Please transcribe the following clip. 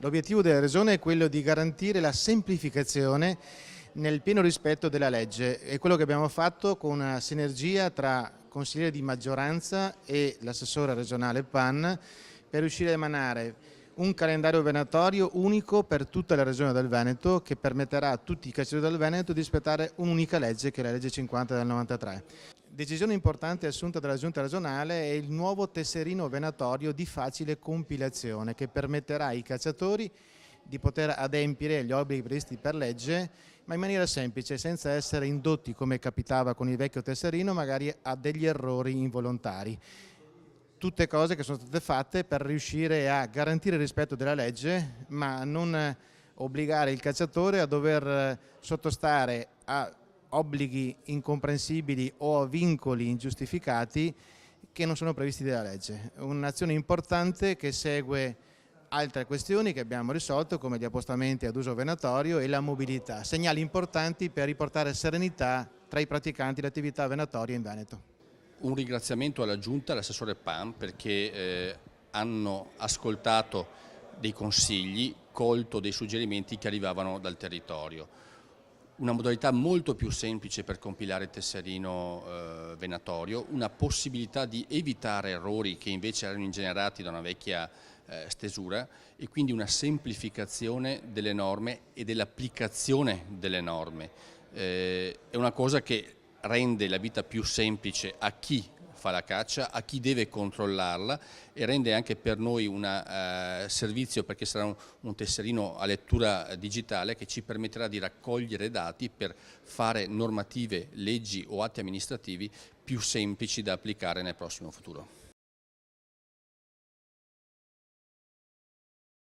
L'obiettivo della Regione è quello di garantire la semplificazione nel pieno rispetto della legge. È quello che abbiamo fatto con una sinergia tra consigliere di maggioranza e l'assessore regionale PAN per riuscire a emanare un calendario venatorio unico per tutta la regione del Veneto, che permetterà a tutti i cacciatori del Veneto di rispettare un'unica legge, che è la legge 50 del 93. Decisione importante assunta dalla Giunta regionale è il nuovo tesserino venatorio di facile compilazione, che permetterà ai cacciatori di poter adempiere agli obblighi previsti per legge, ma in maniera semplice, senza essere indotti, come capitava con il vecchio tesserino, magari a degli errori involontari. Tutte cose che sono state fatte per riuscire a garantire il rispetto della legge, ma non obbligare il cacciatore a dover sottostare a obblighi incomprensibili o a vincoli ingiustificati che non sono previsti dalla legge. Un'azione importante che segue altre questioni che abbiamo risolto, come gli appostamenti ad uso venatorio e la mobilità, segnali importanti per riportare serenità tra i praticanti dell'attività venatoria in Veneto. Un ringraziamento alla Giunta e all'assessore PAN perché hanno ascoltato dei consigli, colto dei suggerimenti che arrivavano dal territorio. Una modalità molto più semplice per compilare il tesserino venatorio, una possibilità di evitare errori che invece erano ingenerati da una vecchia stesura e quindi una semplificazione delle norme e dell'applicazione delle norme. È una cosa che rende la vita più semplice a chi fa la caccia, a chi deve controllarla e rende anche per noi un servizio, perché sarà un tesserino a lettura digitale che ci permetterà di raccogliere dati per fare normative, leggi o atti amministrativi più semplici da applicare nel prossimo futuro.